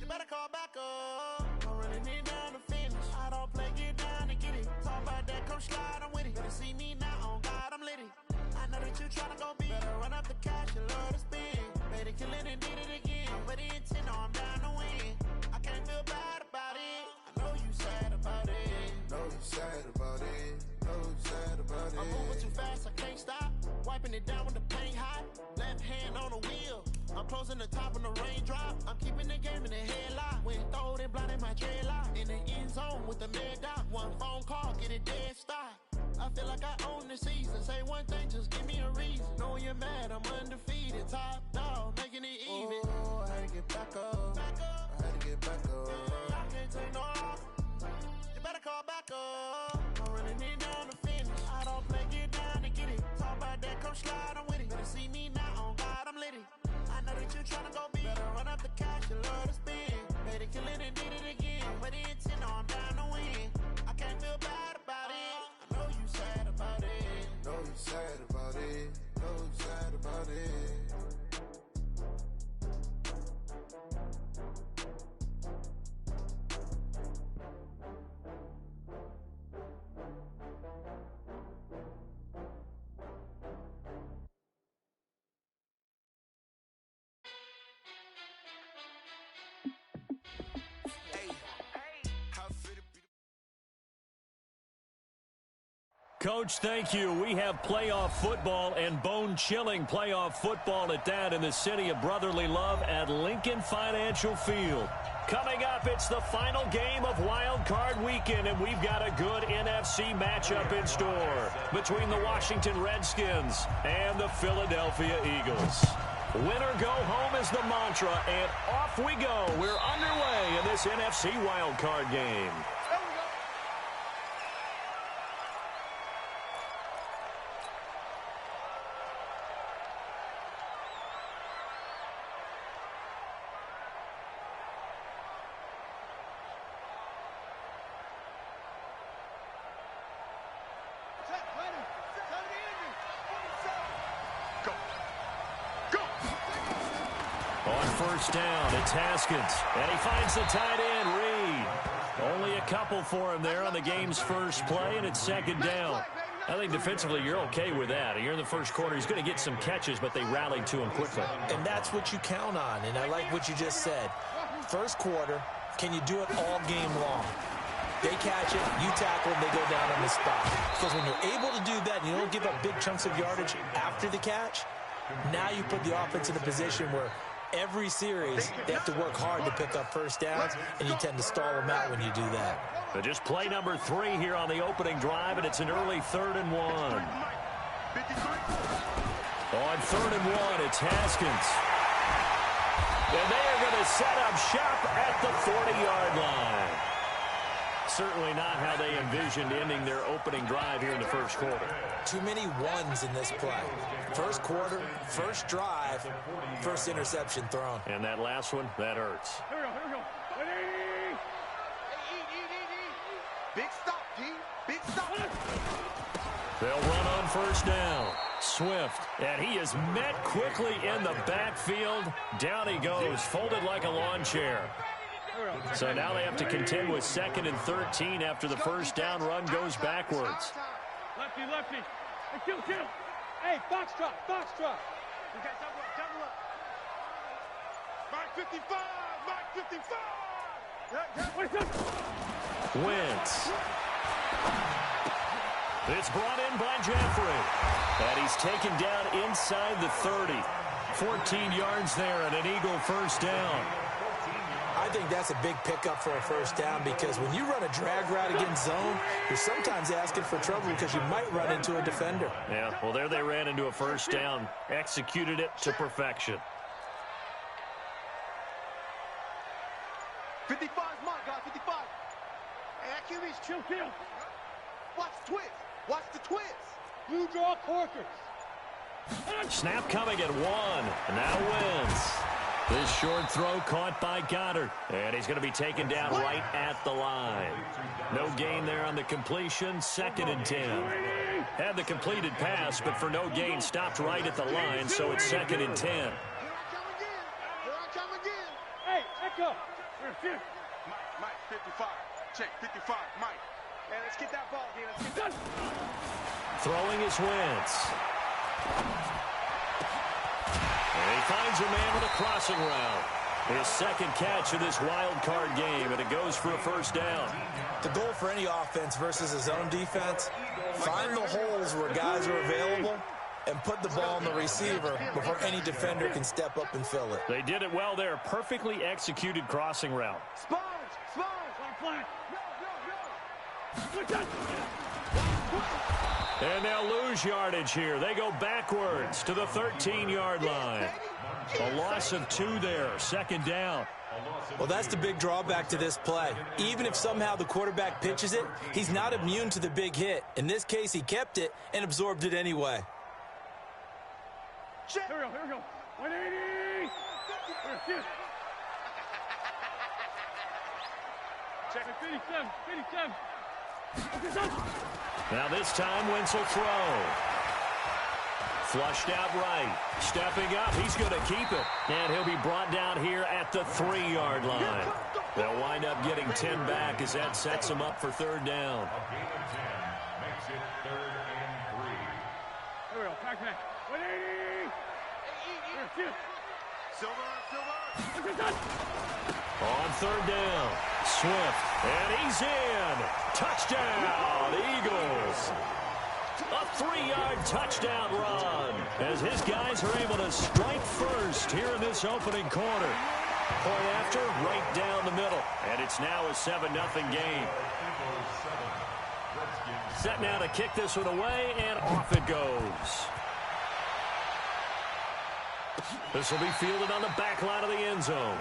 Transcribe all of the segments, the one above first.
You better call back up. I'm running it down to finish. I don't play, get down and get it. Talk about that, come slide, I'm with it. Better see me now, on God, I'm litty. I know that you tryna go big. Better run up the cash, you love to spin. Made it, kill it, and did it again. But the intent, no, I'm down to win. I can't feel bad about it. I know you sad about it. Know you sad about it. Know you sad about it. I'm moving too fast, I can't stop. Wiping it down with the paint hot. Left hand on the wheel. I'm closing the top when the raindrop. I'm keeping the game in the headlock. When throwed and blinded my dreadlock. In the end zone with the mad dot. One phone call, get it dead stop. I feel like I own the season. Say one thing, just give me a reason. Know you're mad, I'm undefeated. Top dog, making it even. Oh, I had to get back up. I had to get back up. I can't take no loss. You better call back up. I'm running it down to finish. I don't play, get down and get it. Talk about that, come slide, I'm with it. Better see me now, on God, I'm litty. I know that you tryna go big. Better run up the cash, you love to spin. Made it, kill it, and did it again. But the intent, no, I'm down to win. I can't feel bad about it. I know you sad about it. Know you sad about it. Know you sad about it. Coach, thank you. We have playoff football and bone-chilling playoff football at that in the city of brotherly love at Lincoln Financial Field. Coming up, it's the final game of Wild Card Weekend, and we've got a good NFC matchup in store between the Washington Redskins and the Philadelphia Eagles. Winner go home is the mantra, and off we go. We're underway in this NFC Wild Card game. First down, it's Haskins, and he finds the tight end, Reed. Only a couple for him there on the game's first play, and it's second down. I think defensively you're okay with that. Here in the first quarter, he's going to get some catches, but they rallied to him quickly. And that's what you count on, and I like what you just said. First quarter, can you do it all game long? They catch it, you tackle them, they go down on the spot. Because when you're able to do that and you don't give up big chunks of yardage after the catch, now you put the offense in a position where every series, they have to work hard to pick up first downs, and you tend to stall them out when you do that. So just play number 3 here on the opening drive, and it's an early 3rd and 1. On 3rd and 1, it's Haskins. And they are going to set up shop at the 40-yard line. Certainly not how they envisioned ending their opening drive here in the first quarter. Too many ones in this play. First quarter, first drive, first interception thrown. And that last one, that hurts. Here we go. Big stop, G. Big stop. They'll run on first down. Swift, and he is met quickly in the backfield. Down he goes, folded like a lawn chair. So now they have to contend with 2nd and 13 after the first down run goes backwards. Lefty. Hey, kill. Hey, box drop. Okay, double up. Mark 55. Wentz. It's brought in by Jeffrey. And he's taken down inside the 30. 14 yards there and an Eagle first down. I think that's a big pickup for a first down because when you run a drag route against zone, you're sometimes asking for trouble because you might run into a defender. Yeah, well, there they ran into a first down. Executed it to perfection. 55 is mine, guys. 55. Hey, QB's chill. Watch the twist. Blue draw corkers. Snap coming at 1. Now Wentz. This short throw caught by Goddard. And he's going to be taken down right at the line. No gain there on the completion. 2nd and 10. Had the completed pass, but for no gain, stopped right at the line, so it's 2nd and 10. Hey, go. Here. Mike, 55. Check, 55, Mike. Hey, let's get that ball, D. Let's get that. Throwing is Wentz. And he finds a man with a crossing route. His second catch of this wild card game, and it goes for a first down. The goal for any offense versus his own defense, find the holes where guys are available and put the ball on the receiver before any defender can step up and fill it. They did it well there. Perfectly executed crossing route. Sponge. Flat. No. And they'll lose yardage here. They go backwards to the 13-yard line. A loss of 2 there, second down. Well, that's the big drawback to this play. Even if somehow the quarterback pitches it, he's not immune to the big hit. In this case, he kept it and absorbed it anyway. Here we go. 180. Here. Check. 57. Now this time, Wentz will throw. Flushed out right. Stepping up. He's going to keep it. And he'll be brought down here at the 3-yard line. They'll wind up getting 10 back as that sets them up for third down. Here we go. Pack. 180. Here. Silver. On third down, Swift, and he's in. Touchdown, Eagles. A 3-yard touchdown run as his guys are able to strike first here in this opening quarter. Point after, right down the middle, and it's now a 7-0 game. Set now to kick this one away, and off it goes. This will be fielded on the back line of the end zone.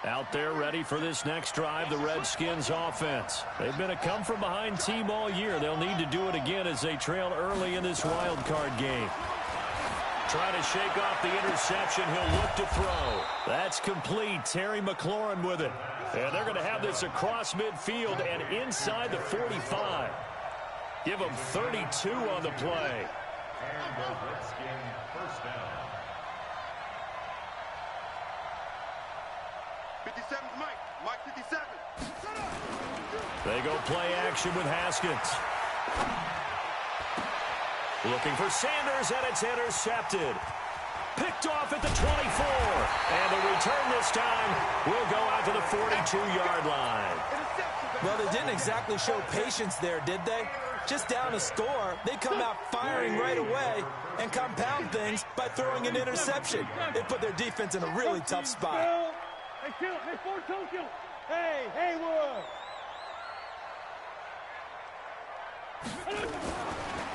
Out there ready for this next drive, the Redskins offense. They've been a come-from-behind team all year. They'll need to do it again as they trail early in this wild card game. Trying to shake off the interception. He'll look to throw. That's complete. Terry McLaurin with it. And they're going to have this across midfield and inside the 45. Give them 32 on the play. And the Redskin first down. 57, Mike 57. They go play action with Haskins. Looking for Sanders, and it's intercepted. Picked off at the 24. And the return this time will go out to the 42-yard line. Well, they didn't exactly show patience there, did they? Just down a score, they come out firing right away and compound things by throwing an interception. They put their defense in a really tough spot. Hey, kill. Hey, 4-2 kill. Hey, Haywood.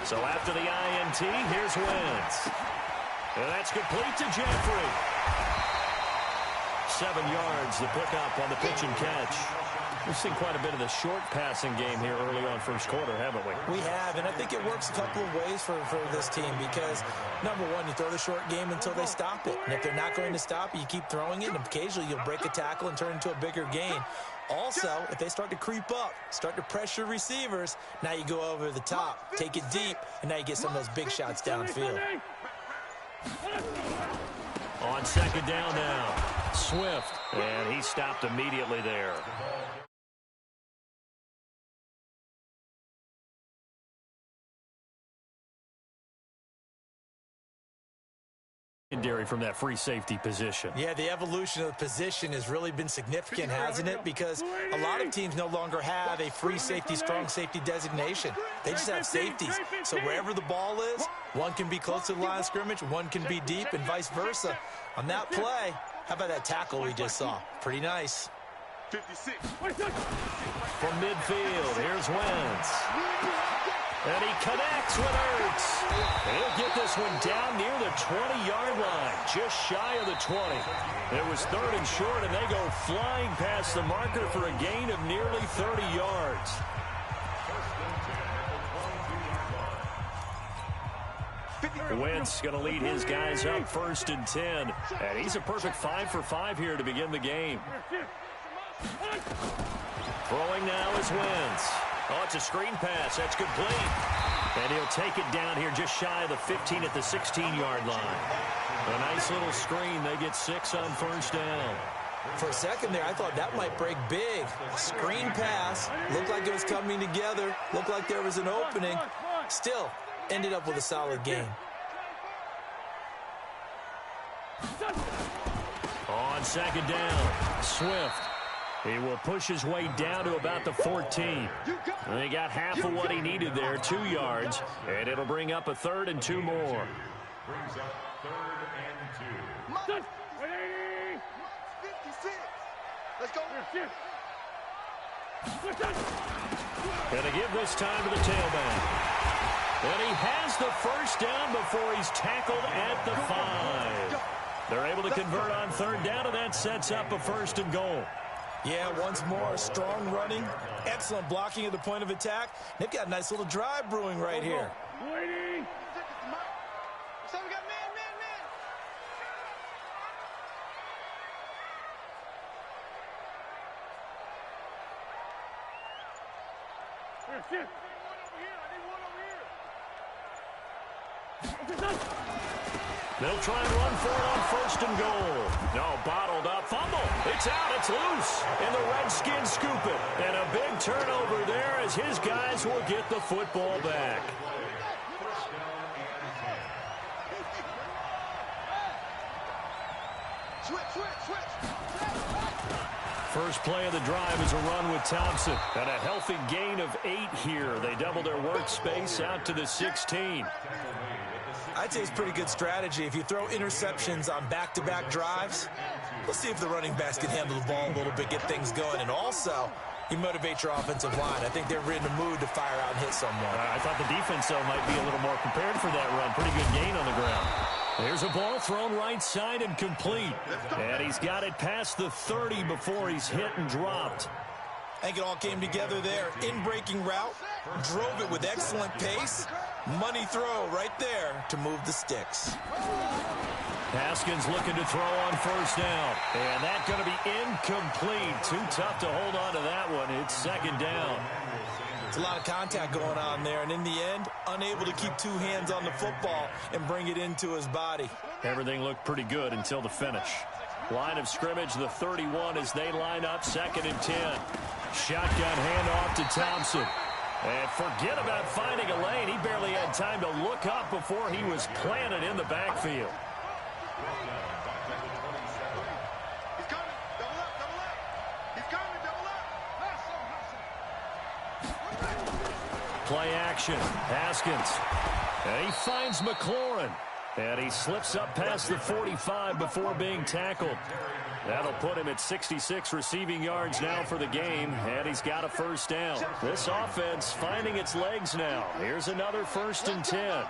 So after the INT, here's Wentz. And that's complete to Jeffrey. 7 yards, the pickup on the pitch and catch. We've seen quite a bit of the short passing game here early on first quarter, haven't we? We have, and I think it works a couple of ways for this team because, number one, you throw the short game until they stop it. And if they're not going to stop it, you keep throwing it, and occasionally you'll break a tackle and turn into a bigger gain. Also, if they start to creep up, start to pressure receivers, now you go over the top, take it deep, and now you get some of those big shots downfield. On second down now, Swift, and he stopped immediately there. From that free safety position. Yeah, the evolution of the position has really been significant, hasn't it? Because a lot of teams no longer have a free safety, strong safety designation. They just have safeties. So wherever the ball is, one can be close to the line of scrimmage, one can be deep, and vice versa. On that play, how about that tackle we just saw? Pretty nice. 56. From midfield, here's Wentz. And he connects with Ertz. He'll get this one down near the 20-yard line, just shy of the 20. It was third and short, and they go flying past the marker for a gain of nearly 30 yards. Wentz going to lead his guys up first and 10. And he's a perfect 5 for 5 here to begin the game. Throwing now is Wentz. Oh, it's a screen pass. That's complete. And he'll take it down here just shy of the 15 at the 16-yard line. A nice little screen. They get 6 on first down. For a second there, I thought that might break big. Screen pass. Looked like it was coming together. Looked like there was an opening. Still, ended up with a solid game. On second down, Swift. He will push his way down to about the 14. And he got half of what he needed there, 2 yards. And it'll bring up a 3rd and 2 more. Brings up 3rd and 2. 56. Let's go. Gonna give this time to the tailback. And he has the first down before he's tackled at the 5. They're able to convert on 3rd down, and that sets up a 1st and goal. Yeah, once more, strong running, excellent blocking at the point of attack. They've got a nice little drive brewing right here. Waiting. So we got man. Shift. They'll try and run for it on 1st and goal. No, bottled up. Fumble. It's out. It's loose. And the Redskins scoop it. And a big turnover there as his guys will get the football back. Switch. First play of the drive is a run with Thompson. And a healthy gain of 8 here. They double their workspace out to the 16. I'd say it's pretty good strategy. If you throw interceptions on back-to-back drives, we'll see if the running backs can handle the ball a little bit, get things going. And also, you motivate your offensive line. I think they're in the mood to fire out and hit someone. I thought the defense, though, might be a little more prepared for that run. Pretty good gain on the ground. There's a ball thrown right side and complete. And he's got it past the 30 before he's hit and dropped. I think it all came together there. In-breaking route, drove it with excellent pace. Money throw right there to move the sticks. Haskins looking to throw on 1st down. And that's going to be incomplete. Too tough to hold on to that one. It's 2nd down. It's a lot of contact going on there, and in the end, unable to keep 2 hands on the football and bring it into his body. Everything looked pretty good until the finish. Line of scrimmage, the 31 as they line up, 2nd and 10. Shotgun handoff to Thompson. And forget about finding a lane. He barely had time to look up before he was planted in the backfield. He's coming. Double up. He's coming. Double up. Play action. Haskins. And he finds McLaurin. And he slips up past the 45 before being tackled. That'll put him at 66 receiving yards now for the game, and he's got a 1st down. This offense finding its legs now. Here's another 1st and 10.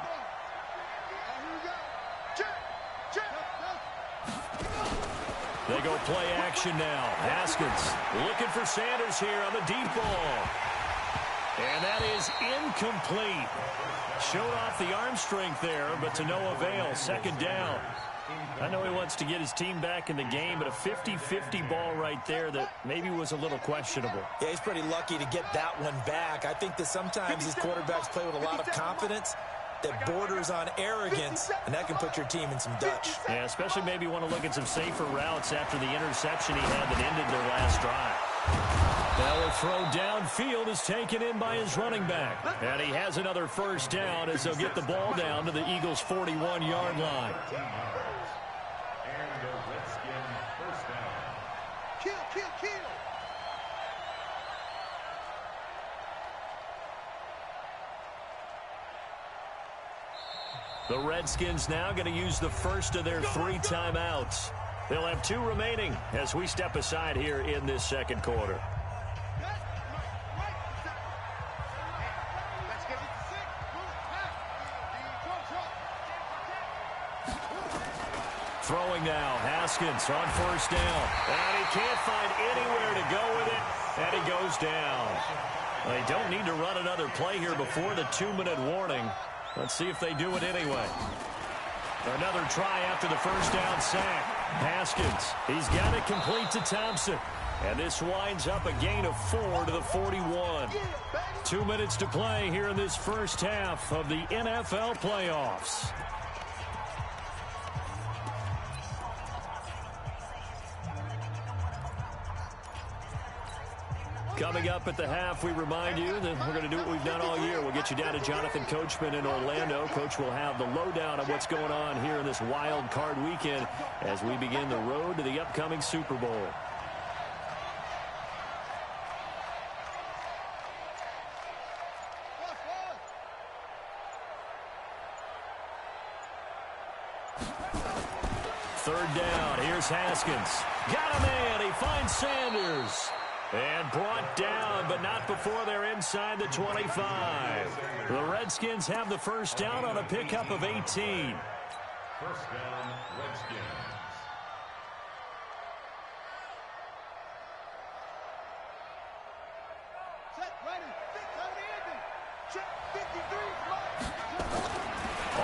They go play action now. Haskins looking for Sanders here on the deep ball. And that is incomplete. Showed off the arm strength there, but to no avail. 2nd down. I know he wants to get his team back in the game, but a 50-50 ball right there that maybe was a little questionable. Yeah, he's pretty lucky to get that one back. I think that sometimes these quarterbacks play with a lot of confidence that borders on arrogance, and that can put your team in some Dutch. Yeah, especially maybe want to look at some safer routes after the interception he had that ended their last drive. Now a throw downfield is taken in by his running back. And he has another 1st down as they'll get the ball down to the Eagles' 41-yard line. And the Redskin 1st down. Kill. The Redskins now going to use the first of their 3 timeouts. They'll have 2 remaining as we step aside here in this 2nd quarter. Throwing now, Haskins on 1st down. And he can't find anywhere to go with it, and he goes down. They don't need to run another play here before the 2-minute warning. Let's see if they do it anyway. Another try after the 1st down sack. Haskins, he's got it complete to Thompson. And this winds up a gain of 4 to the 41. 2 minutes to play here in this first half of the NFL playoffs. Coming up at the half, we remind you that we're going to do what we've done all year. We'll get you down to Jonathan Coachman in Orlando. Coach will have the lowdown of what's going on here in this wild card weekend as we begin the road to the upcoming Super Bowl. Third down. Here's Haskins. Got a man. He finds Sanders. And brought down, but not before they're inside the 25. The Redskins have the first down on a pickup of 18. First down, Redskins. Set, ready, 6 on the ending. Check, 53.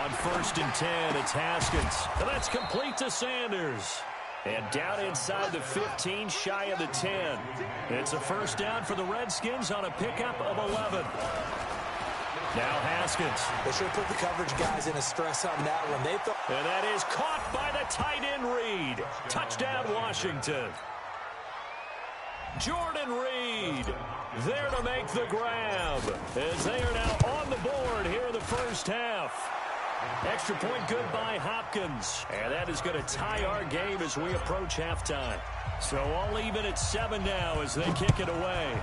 On 1st and 10, it's Haskins. And that's complete to Sanders. And down inside the 15, shy of the 10. It's a first down for the Redskins on a pickup of 11. Now Haskins. They should put the coverage guys in a stress on that one. And that is caught by the tight end Reed. Touchdown Washington. Jordan Reed there to make the grab as they are now on the board here in the first half. Extra point good by Hopkins. And that is going to tie our game as we approach halftime. So all even at 7 now as they kick it away.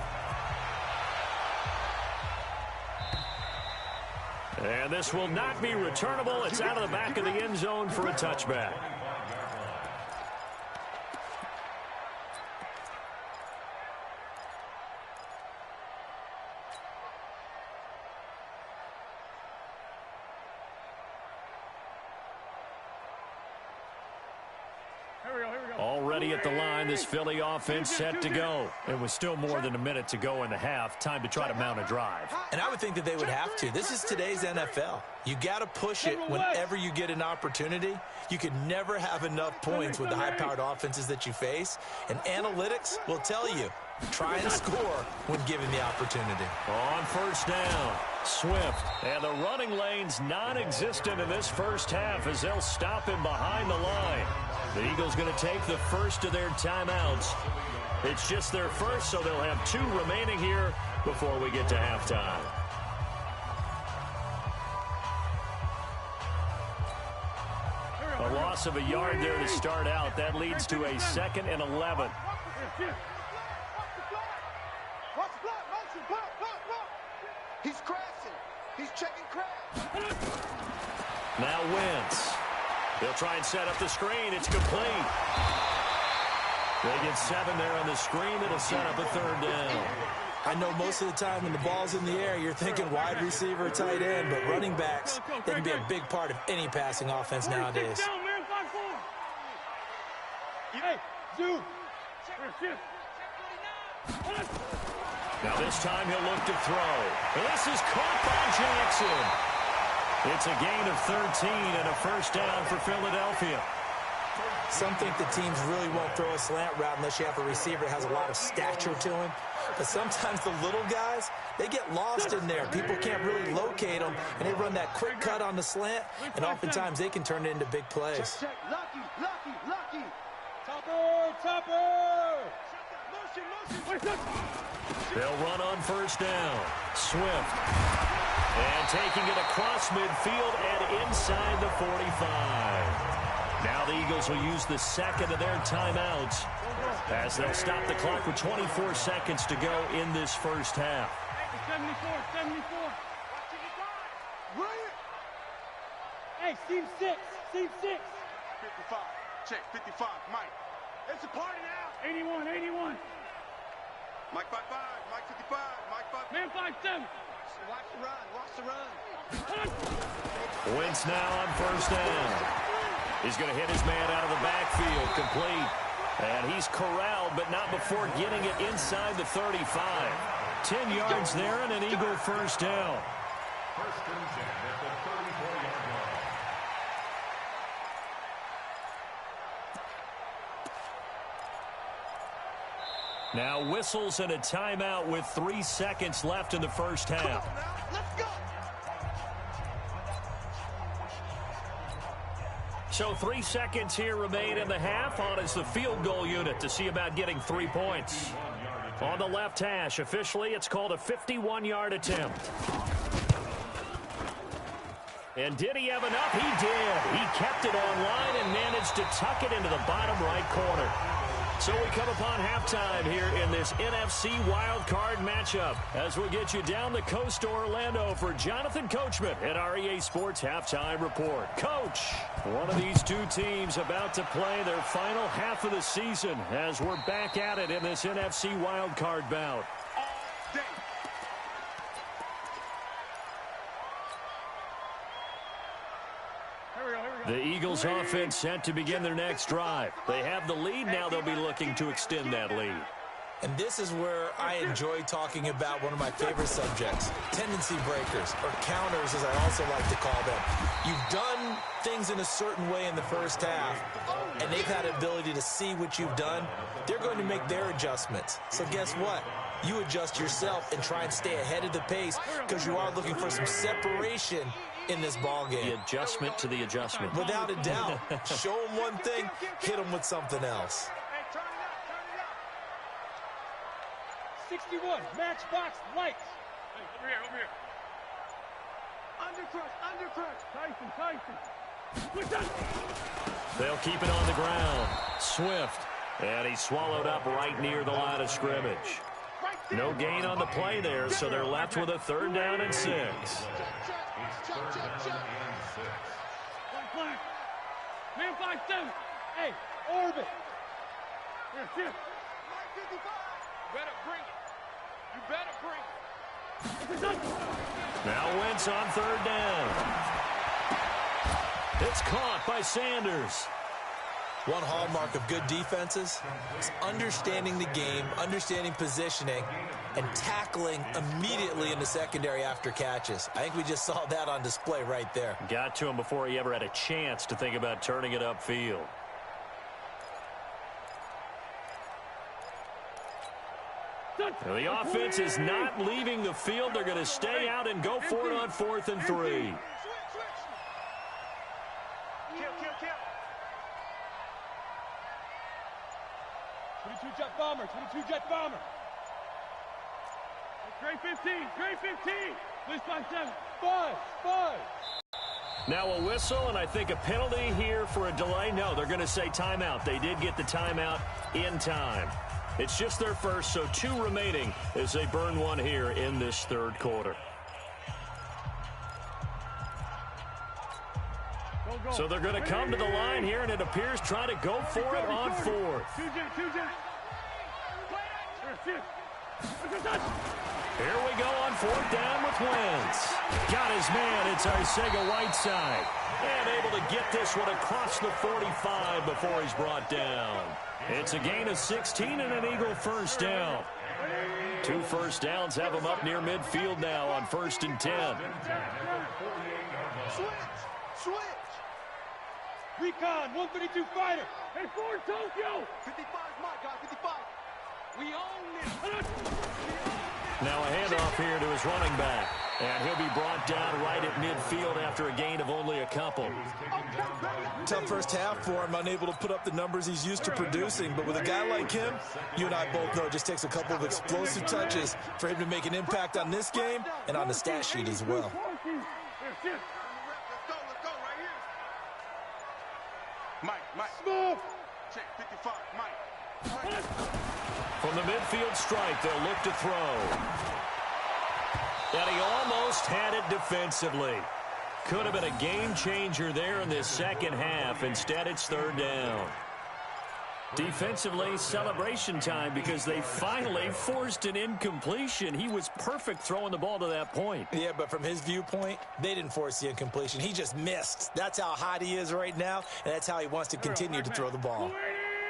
And this will not be returnable. It's out of the back of the end zone for a touchback. Already at the line, this Philly offense set to go. And with still more than a minute to go in the half, time to try to mount a drive. And I would think that they would have to. This is today's NFL. You got to push it whenever you get an opportunity. You could never have enough points with the high-powered offenses that you face. And analytics will tell you, try and score when given the opportunity. On first down, Swift. And the running lane's non-existent in this first half as they'll stop him behind the line. The Eagles going to take the first of their timeouts. It's just their first, so they'll have 2 remaining here before we get to halftime. A loss of a yard there to start out. That leads to a 2nd and 11. He's crashing. He's checking crash. Now Wentz. They'll try and set up the screen. It's complete. They get 7 there on the screen. It'll set up a 3rd down. I know most of the time when the ball's in the air, you're thinking wide receiver, tight end, but running backs, they can be a big part of any passing offense nowadays. Hey, Zoo. Now this time he'll look to throw. And this is caught by Jackson. It's a gain of 13 and a first down for Philadelphia. Some think the teams really won't throw a slant route unless you have a receiver that has a lot of stature to him. But sometimes the little guys, they get lost in there. People can't really locate them, and they run that quick cut on the slant, and oftentimes they can turn it into big plays. Check, lucky, lucky, lucky. Topper. They'll run on first down. Swift. And taking it across midfield and inside the 45. Now the Eagles will use the 2nd of their timeouts as they'll stop the clock with 24 seconds to go in this first half. 74. Hey, team 6. 55. Check, 55. Mike. It's a party now. 81. Mike 55. Mike 55. Mike 5. Man 57. Watch the run. Wentz now on first down. He's going to hit his man out of the backfield, complete. And he's corralled, but not before getting it inside the 35. 10 yards there and an Eagle first down. First and 10 at the 34-yard line. Now whistles and a timeout with 3 seconds left in the first half. Let's go. So 3 seconds here remain in the half. On is the field goal unit to see about getting 3 points. On the left hash, officially, it's called a 51-yard attempt. And did he have enough? He did. He kept it online and managed to tuck it into the bottom right corner. So we come upon halftime here in this NFC wildcard matchup as we get you down the coast to Orlando for Jonathan Coachman at our EA Sports Halftime Report. Coach, one of these two teams about to play their final half of the season as we're back at it in this NFC wildcard bout. The Eagles offense set to begin their next drive. They have the lead. Now they'll be looking to extend that lead. And this is where I enjoy talking about one of my favorite subjects, tendency breakers, or counters as I also like to call them. You've done things in a certain way in the first half, and they've had the ability to see what you've done. They're going to make their adjustments. So guess what? You adjust yourself and try and stay ahead of the pace because you are looking for some separation in this ball game. The adjustment to the adjustment. Without a doubt. Show them one thing, hit them with something else. 61, matchbox lights. Hey, over here. Tyson. They'll keep it on the ground. Swift. And he swallowed up right near the line of scrimmage. No gain on the play there, so they're left with a 3rd down and 6. Man 5-7. Hey, orbit. Here. Better bring it. You better bring it. Now Wentz on 3rd down. It's caught by Sanders. One hallmark of good defenses is understanding the game, understanding positioning, and tackling immediately in the secondary after catches. I think we just saw that on display right there. Got to him before he ever had a chance to think about turning it upfield. Now the offense is not leaving the field. They're going to stay out and go for it on 4th and 3. Kill. 22 jet bomber. Gray 15. Please 5-7. Buzz. Now a whistle, and I think a penalty here for a delay. No, they're going to say timeout. They did get the timeout in time. It's just their first, so 2 remaining as they burn one here in this 3rd quarter. So they're going to come to the line here, and it appears try to go for it on 4th. Here we go on 4th down with Wentz. Got his man. It's Arcega-Whiteside. And able to get this one across the 45 before he's brought down. It's a gain of 16 and an Eagle 1st down. 2 1st downs have him up near midfield now on 1st and 10. Switch. Recon 132 fighter. Hey, Ford Tokyo. 55 is my guy. 55. We own this. Now a handoff here to his running back. And he'll be brought down right at midfield after a gain of only a couple. Tough first half for him, unable to put up the numbers he's used to producing. But with a guy like him, you and I both know it just takes a couple of explosive touches for him to make an impact on this game and on the stat sheet as well. Let's go right here. Mike. Smoke. Check 55, Mike. From the midfield stripe, they'll look to throw. And he almost had it defensively. Could have been a game changer there in this 2nd half. Instead, it's 3rd down. Defensively, celebration time because they finally forced an incompletion. He was perfect throwing the ball to that point. Yeah, but from his viewpoint, they didn't force the incompletion. He just missed. That's how hot he is right now, and that's how he wants to continue to throw the ball.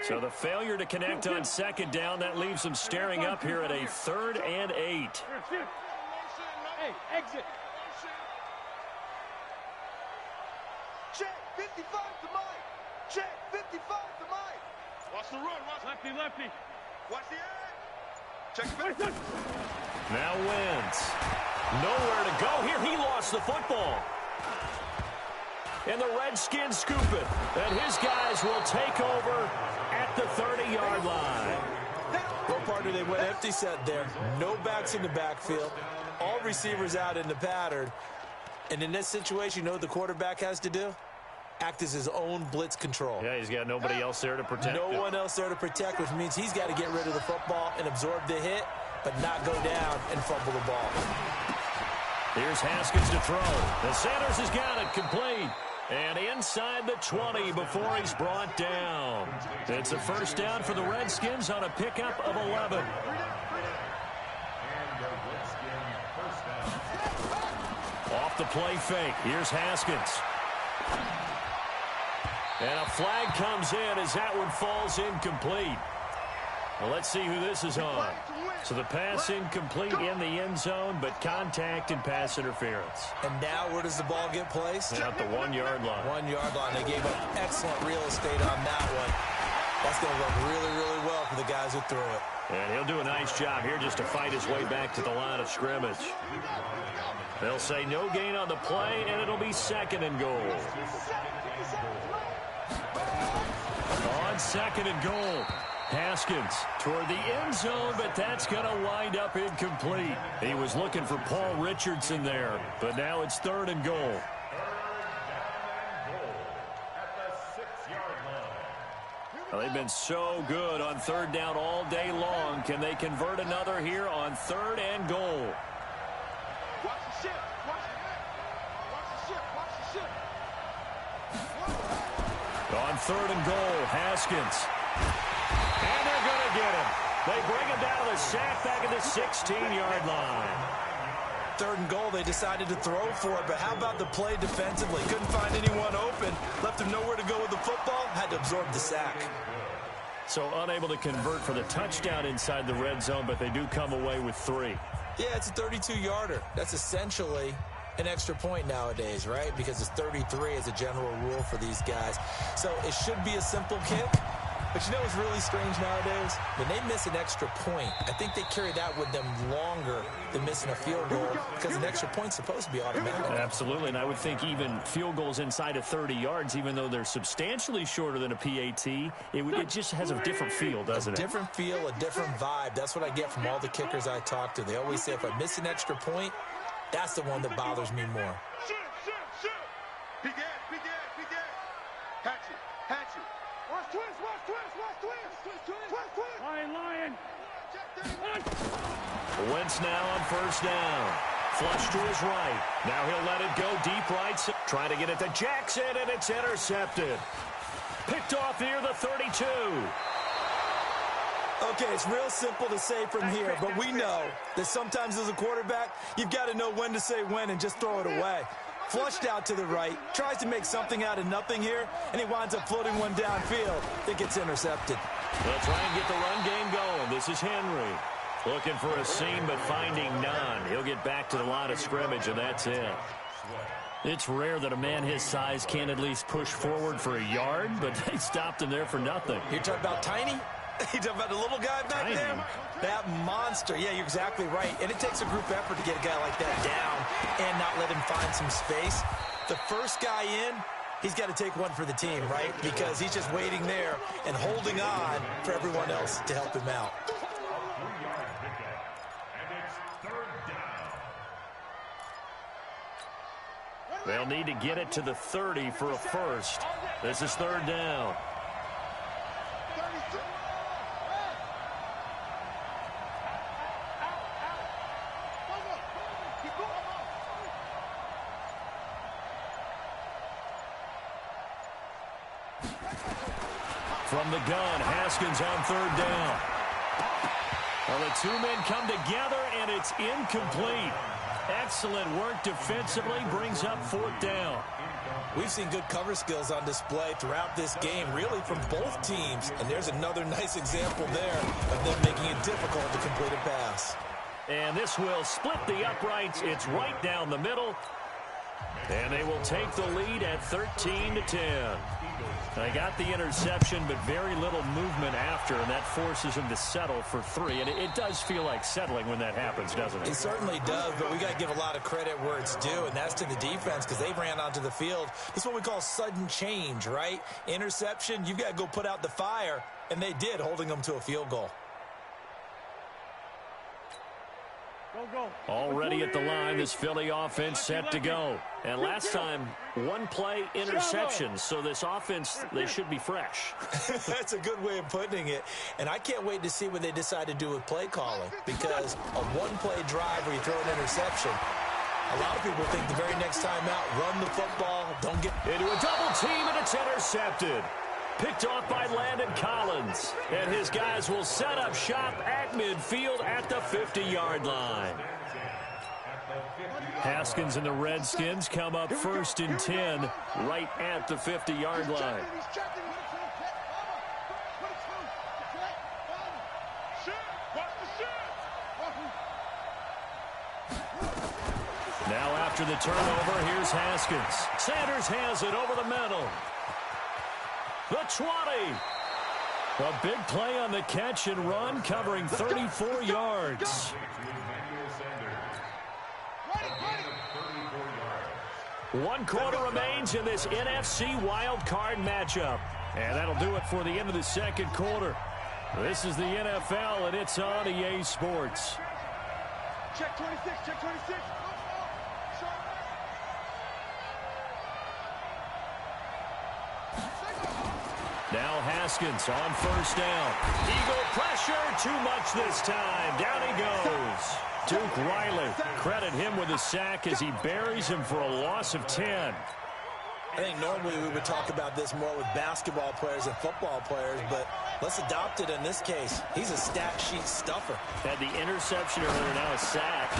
So the failure to connect on 2nd down, that leaves them staring up here at a 3rd and 8. Hey, exit. Check 55 to Mike. Check 55 to Mike. Watch the run. Watch Lefty. Watch the edge. Check it back. Now Wentz. Nowhere to go here. He lost the football. And the Redskins scoop it. And his guys will take over at the 30-yard line. Well, partner, they went empty set there. No backs in the backfield. All receivers out in the pattern. And in this situation, you know what the quarterback has to do? Act as his own blitz control. Yeah, he's got nobody else there to protect him. No one else there to protect, which means he's got to get rid of the football and absorb the hit, but not go down and fumble the ball. Here's Haskins to throw. The Sanders has got it complete. And inside the 20 before he's brought down. It's a first down for the Redskins on a pickup of 11. Off the play fake. Here's Haskins. And a flag comes in as that one falls incomplete. Well, let's see who this is on. So the pass incomplete in the end zone, but contact and pass interference. And now where does the ball get placed? At the 1-yard line. 1-yard line. They gave up excellent real estate on that one. That's going to work really, really well for the guys who threw it. And he'll do a nice job here just to fight his way back to the line of scrimmage. They'll say no gain on the play, and it'll be second and goal. On second and goal. Haskins toward the end zone, but that's going to wind up incomplete. He was looking for Paul Richardson there, but now it's third and goal. Well, they've been so good on third down all day long. Can they convert another here on third and goal? Watch the ship. Watch the ship. Watch the ship. On third and goal, Haskins. And they're going to get him. They bring him down to the sack back at the 16-yard line. Third and goal, they decided to throw for it, but how about the play defensively? Couldn't find anyone open. Left him nowhere to go with the football. Had to absorb the sack. So unable to convert for the touchdown inside the red zone, but they do come away with 3. Yeah, it's a 32-yarder. That's essentially an extra point nowadays, right? Because it's 33 as a general rule for these guys. So it should be a simple kick. But you know what's really strange nowadays? When they miss an extra point, I think they carry that with them longer than missing a field goal because an extra point's supposed to be automatic. Absolutely, and I would think even field goals inside of 30 yards, even though they're substantially shorter than a PAT, it just has a different feel, doesn't it? A different feel, a different vibe. That's what I get from all the kickers I talk to. They always say if I miss an extra point, that's the one that bothers me more. Shoot. Begin. Hatch it. Watch twist. Lion. Wentz now on first down. Flush to his right. Now he'll let it go deep right. Trying to get it to Jackson, and it's intercepted. Picked off near the 32. Okay, it's real simple to say from here, but we know that sometimes as a quarterback, you've got to know when to say when and just throw it away. Flushed out to the right, tries to make something out of nothing here, and he winds up floating one downfield that gets intercepted. They'll try and get the run game going. This is Henry. Looking for a seam, but finding none. He'll get back to the line of scrimmage, and that's it. It's rare that a man his size can't at least push forward for a yard, but they stopped him there for nothing. You're talking about tiny? You talking about the little guy back there? That monster. Yeah, you're exactly right. And it takes a group effort to get a guy like that down and not let him find some space. The first guy in, he's got to take one for the team, right? Because he's just waiting there and holding on for everyone else to help him out. They'll need to get it to the 30 for a first. This is third down. From the gun, Haskins on third down. Well, the two men come together, and it's incomplete. Excellent work defensively, brings up fourth down. We've seen good cover skills on display throughout this game, really from both teams. And there's another nice example there of them making it difficult to complete a pass. And this will split the uprights. It's right down the middle. And they will take the lead at 13-10. They got the interception, but very little movement after, and that forces him to settle for 3. And it does feel like settling when that happens, doesn't it? It certainly does, but we got to give a lot of credit where it's due, and that's to the defense because they ran onto the field. This is what we call sudden change, right? Interception, you've got to go put out the fire, and they did, holding them to a field goal. Already at the line, this Philly offense set to go. And last time, 1 play interception. So this offense, they should be fresh. That's a good way of putting it. And I can't wait to see what they decide to do with play calling. Because a 1-play drive where you throw an interception, a lot of people think the very next time out, run the football, don't get into a double team, and it's intercepted. Picked off by Landon Collins. And his guys will set up shop at midfield at the 50-yard line. Haskins and the Redskins come up 1st and 10 right at the 50-yard line. Now after the turnover, here's Haskins. Sanders has it over the middle. The 20. A big play on the catch and run, covering 34 yards. 1 quarter remains in this NFC wildcard matchup. And that'll do it for the end of the 2nd quarter. This is the NFL, and it's on EA Sports. Check 26, check 26. Now Haskins on 1st down. Eagle pressure, too much this time. Down he goes. Duke Riley, credit him with a sack as he buries him for a loss of 10. I think normally we would talk about this more with basketball players and football players, but let's adopt it in this case. He's a stat sheet stuffer. Had the interception earlier, now a sack.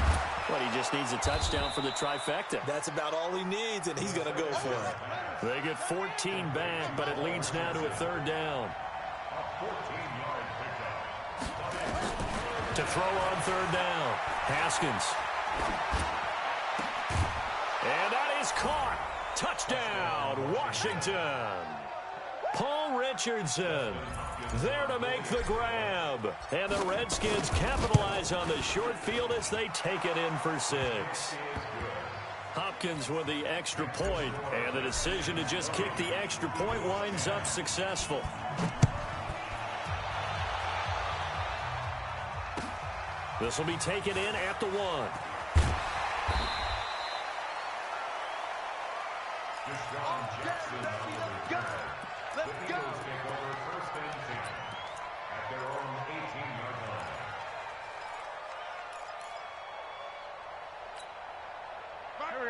But he just needs a touchdown for the trifecta. That's about all he needs, and he's going to go for it. They get 14 back, but it leads now to a 3rd down. To throw on 3rd down, Haskins. And that is caught. Touchdown, Washington. Paul Richardson there to make the grab. And the Redskins capitalize on the short field as they take it in for 6. Hopkins with the extra point, and the decision to just kick the extra point winds up successful. This will be taken in at the 1. Let's go.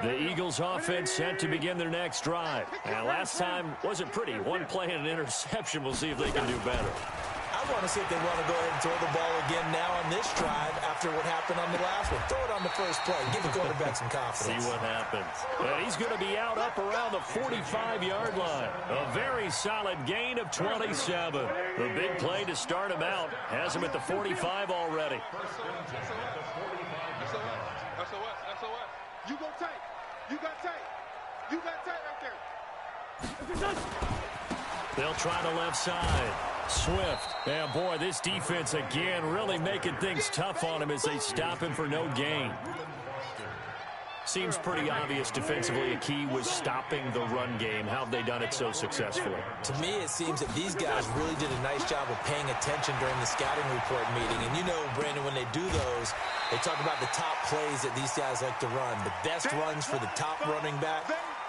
The Eagles offense set to begin their next drive. And last time wasn't pretty. 1 play and an interception. We'll see if they can do better. I want to see if they want to go ahead and throw the ball again now on this drive after what happened on the last one. Throw it on the first play. Give the quarterback some confidence. See what happens. And he's going to be out up around the 45-yard line. A very solid gain of 27. The big play to start him out has him at the 45 already. SOS. You go tight. You got tight. You got tight right there. They'll try the left side. Swift. And boy, this defense again really making things tough on him as they stop him for no gain. Seems pretty obvious defensively a key was stopping the run game. How have they done it so successfully? To me, it seems that these guys really did a nice job of paying attention during the scouting report meeting. And you know, Brandon, when they do those, they talk about the top plays that these guys like to run. The best runs for the top running back.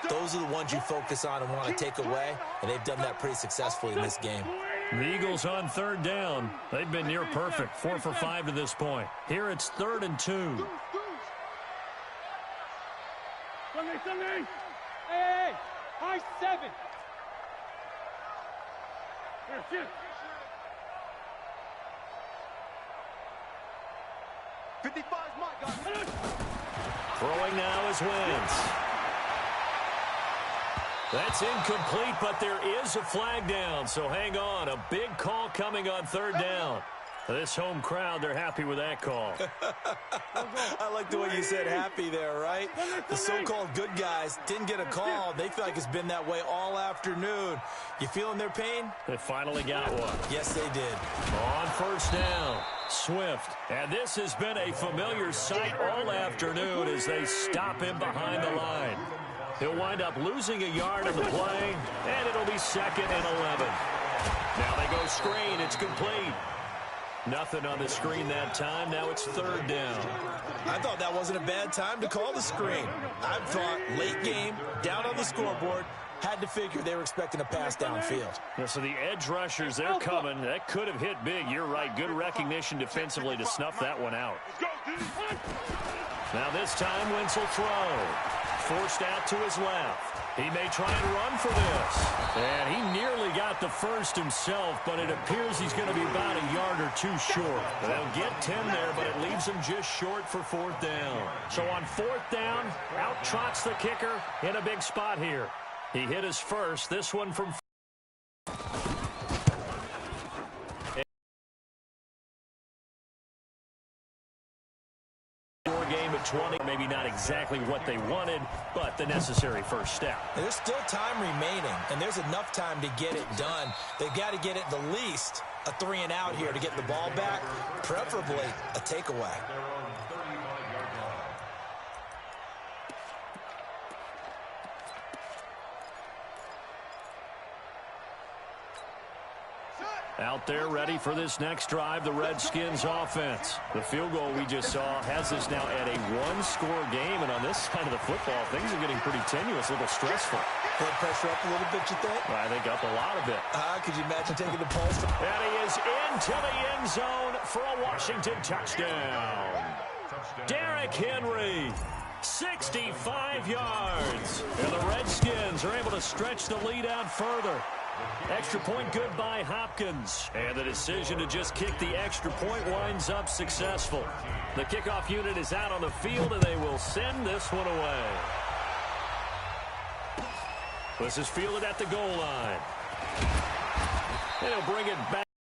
Those are the ones you focus on and want to take away. And they've done that pretty successfully in this game. The Eagles on 3rd down. They've been near perfect. 4 for 5 to this point. Here it's 3rd and 2. Sunday. Hey, high 7. Here, shoot. 55's my guy. Throwing now is Wentz. That's incomplete, but there is a flag down, so hang on. A big call coming on 3rd down. This home crowd, they're happy with that call. I like the way you said happy there, right? The so-called good guys didn't get a call. They feel like it's been that way all afternoon. You feeling their pain? They finally got one. Yes, they did. On first down, Swift. And this has been a familiar sight all afternoon as they stop him behind the line. He'll wind up losing a yard on the play, and it'll be 2nd and 11. Now they go screen. It's complete. Nothing on the screen that time. Now it's 3rd down. I thought that wasn't a bad time to call the screen. I thought late game, down on the scoreboard, had to figure they were expecting a pass downfield. Yeah, so the edge rushers, they're coming. That could have hit big. You're right. Good recognition defensively to snuff that one out. Now this time, Wentz will throw. Forced out to his left. He may try and run for this. And he nearly got the first himself, but it appears he's going to be about a yard or 2 short. They'll get 10 there, but it leaves him just short for 4th down. So on 4th down, out trots the kicker in a big spot here. He hit his first. This one from game at 20. Maybe not exactly what they wanted, but the necessary first step. There's still time remaining, and there's enough time to get it done. They've got to get it the least a 3-and-out here to get the ball back, preferably a takeaway. Out there ready for this next drive, the Redskins offense. The field goal we just saw has us now at a 1-score game, and on this side of the football, things are getting pretty tenuous, a little stressful. Blood pressure up a little bit, you think? I think up a lot of it. Could you imagine taking the pulse? And he is into the end zone for a Washington touchdown. Derrick Henry, 65 yards. And the Redskins are able to stretch the lead out further. Extra point good by Hopkins. And the decision to just kick the extra point winds up successful. The kickoff unit is out on the field, and they will send this one away. This is fielded at the goal line. They'll bring it back.